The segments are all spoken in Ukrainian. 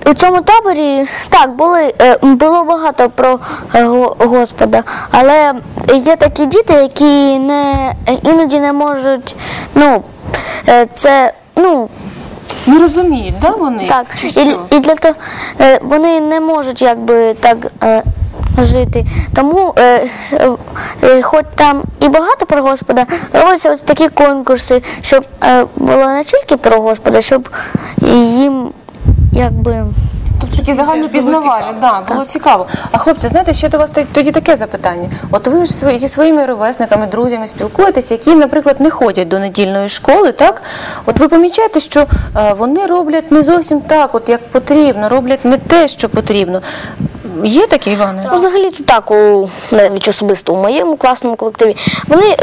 У цьому таборі, так, було багато про Господа, але є такі діти, які іноді не можуть, Не розуміють, да, вони? Так, і для того вони не можуть якби так жити. Тому, хоч там і багато про Господа, робляться ось такі конкурси, щоб було не тільки про Господа, щоб їм якби... Тобто такі загальнопізнавальні, було цікаво. А хлопці, знаєте, ще до вас тоді таке запитання. От ви ж зі своїми ровесниками, друзями спілкуєтесь, які, наприклад, не ходять до недільної школи, так? От ви помічаєте, що вони роблять не зовсім так, от як потрібно, роблять не те, що потрібно. Є такі, Іване? Взагалі-то так, навіть особисто у моєму класному колективі. Вони,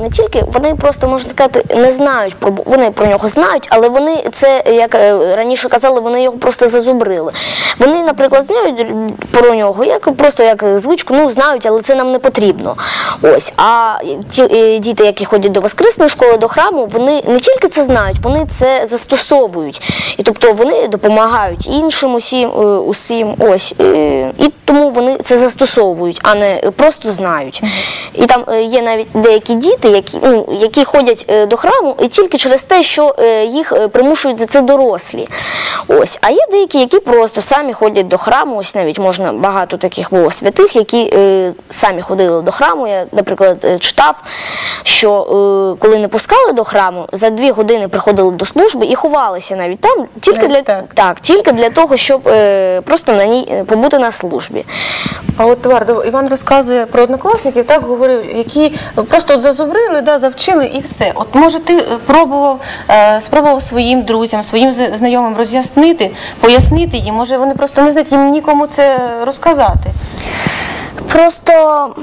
не тільки, вони просто, можна сказати, не знають, вони про нього знають, але вони це, як раніше казали, вони його просто зазубрили. Вони, наприклад, знають про нього, просто як звичку, знають, але це нам не потрібно. Ось, а ті діти, які ходять до воскресної школи, до храму, вони не тільки це знають, вони це застосовують. І тобто вони допомагають іншим усім, ось. І тому вони це застосовують, а не просто знають. І там є навіть деякі діти, які ходять до храму і тільки через те, що їх примушують за це дорослі. Ось. А є деякі, які просто самі ходять до храму. Ось навіть можна багато таких було святих, які самі ходили до храму. Я, наприклад, читав, що коли не пускали до храму, за 2 години приходили до служби і ховалися навіть там, тільки для того, щоб просто на ній побути на службі. А от, Варда, Іван розказує про однокласників, так, говорив, які просто от зазубрили, завчили і все. От, може, ти спробував своїм друзям, своїм знайомим роз'яснити, пояснити їм, може, вони просто не знають, їм нікому це розказати? Просто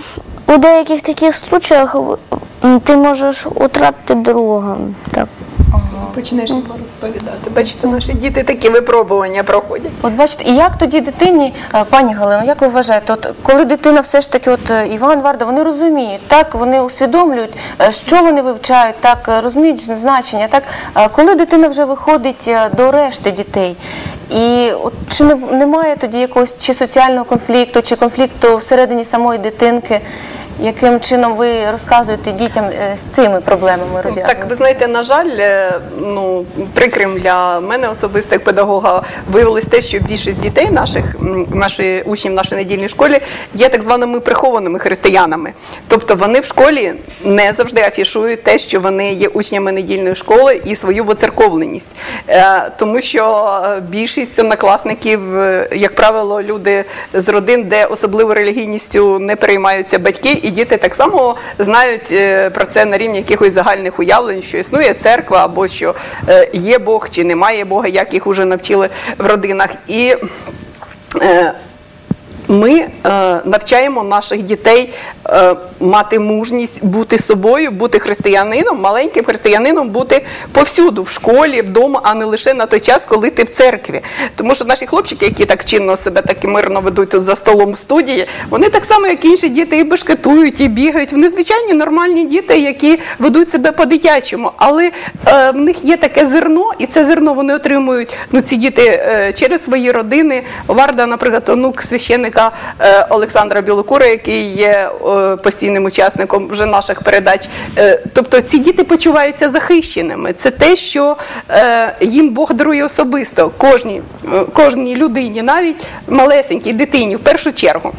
у деяких таких случаях ти можеш втратити друга. Так. Почнеш йому розповідати. Бачите, наші діти такі випробування проходять. От бачите, і як тоді дитині, пані Галино, як ви вважаєте, от коли дитина все ж таки, от Іван, Варда, вони розуміють, так, вони усвідомлюють, що вони вивчають, так, розуміють значення, так, коли дитина вже виходить до решти дітей, і от, чи немає тоді якогось чи соціального конфлікту, чи конфлікту всередині самої дитинки, яким чином ви розказуєте дітям з цими проблемами розв'язувати? Так, ви знаєте, на жаль, прикрим для мене особисто як педагога виявилось те, що більшість дітей учнів нашої недільної школи є так званими прихованими християнами. Тобто вони в школі не завжди афішують те, що вони є учнями недільної школи і свою воцерковленість. Тому що більшість однокласників, як правило, люди з родин, де особливо релігійністю не переймаються батьки, і діти так само знають про це на рівні якихось загальних уявлень, що існує церква, або що є Бог, чи немає Бога, як їх вже навчили в родинах. І ми навчаємо наших дітей мати мужність бути собою, бути християнином, маленьким християнином, бути повсюду, в школі, вдома, а не лише на той час, коли ти в церкві. Тому що наші хлопчики, які так чинно себе так і мирно ведуть тут за столом в студії, вони так само, як і інші діти, і бешкетують, і бігають. Вони звичайні нормальні діти, які ведуть себе по-дитячому. Але в них є таке зерно, і це зерно вони отримують, ці діти, через свої родини. Варда, наприклад, онук священника Олександра Білокура, який є постійним учасником вже наших передач. Тобто ці діти почуваються захищеними. Це те, що їм Бог дарує особисто, кожній людині, навіть малесенькій дитині в першу чергу.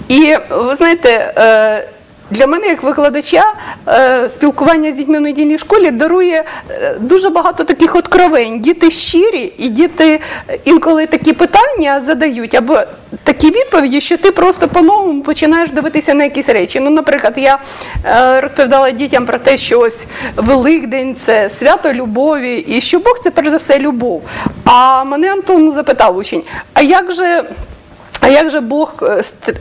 І ви знаєте, для мене, як викладача, спілкування з дітьми в недільній школі дарує дуже багато таких откровень. Діти щирі, і діти інколи такі питання задають, або такі відповіді, що ти просто по-новому починаєш дивитися на якісь речі. Наприклад, я розповідала дітям про те, що ось Великдень – це свято любові, і що Бог – це перш за все любов. А мене Антон запитав учень, а як же Бог,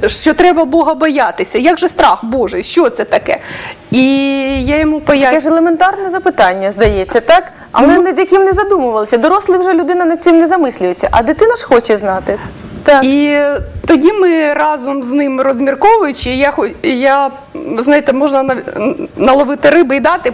що треба Бога боятися? Як же страх Божий? Що це таке? І я йому пояснюю. Таке ж елементарне запитання, здається, так? Але над яким не задумувалися. Дорослий вже людина над цим не замислюється, а дитина ж хоче знати. Так. І тоді ми разом з ним розмірковуючи, я знаєте, можна наловити риби і дати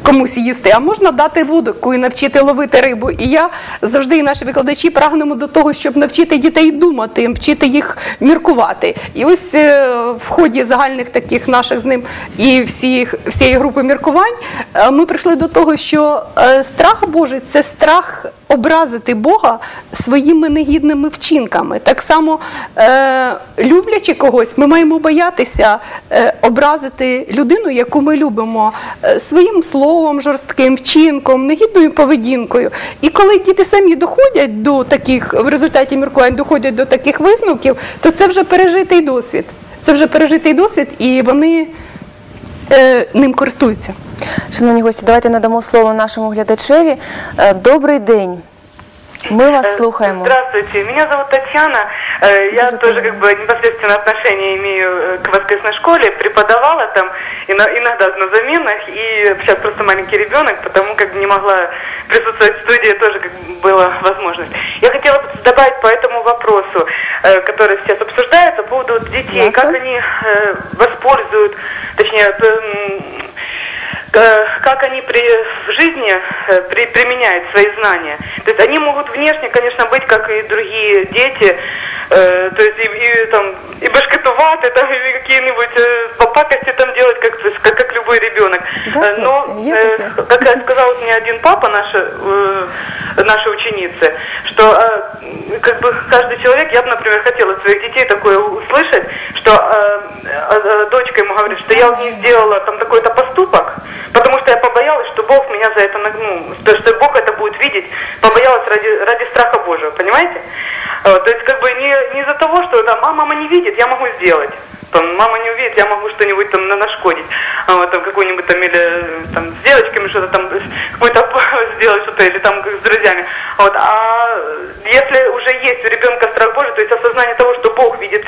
комусь їсти, а можна дати вудку і навчити ловити рибу. І я завжди, і наші викладачі прагнемо до того, щоб навчити дітей думати, вчити їх міркувати. І ось в ході загальних таких наших з ним і всієї групи міркувань ми прийшли до того, що страх Божий – це страх образити Бога своїми негідними вчинками. Так само, люблячи когось, ми маємо боятися образити людину, яку ми любимо, своїм словом, жорстким вчинком, негідною поведінкою. І коли діти самі доходять до таких, в результаті міркувань доходять до таких висновків, то це вже пережитий досвід. Це вже пережитий досвід, і вони ним користуються. Шановні гості, давайте надамо слово нашому глядачеві. Добрий день. Мы вас слухаем. Здравствуйте, меня зовут Татьяна. Я тоже как бы непосредственно отношение имею к воскресной школе, преподавала там иногда на заменах, и сейчас просто маленький ребенок, потому как не могла присутствовать в студии, тоже как бы была возможность. Я хотела бы добавить по этому вопросу, который сейчас обсуждается, по поводу детей, как они воспользуют, точнее, как они в жизни применяют свои знания. То есть они могут внешне, конечно, быть, как и другие дети, то есть и башкетувати, там, и какие-нибудь пакости там делать, как любой ребенок. Да, но, как сказал мне один папа нашей ученицы, что как бы каждый человек, я бы, например, хотела своих детей такое услышать, что дочка ему говорит, что я не сделала там такой-то поступок, потому что я побоялась, что Бог меня за это нагнул, что Бог это будет видеть, побоялась ради страха Божьего, понимаете? То есть как бы не из-за того, что там, мама не видит, я могу сделать. Там, мама не увидит, я могу что-нибудь там нашкодить, там какую-нибудь там или там с девочками что-то там, какой-то сделать что-то или там с друзьями. Вот. А если уже есть у ребенка страх Божий, то есть осознание того, что Бог видит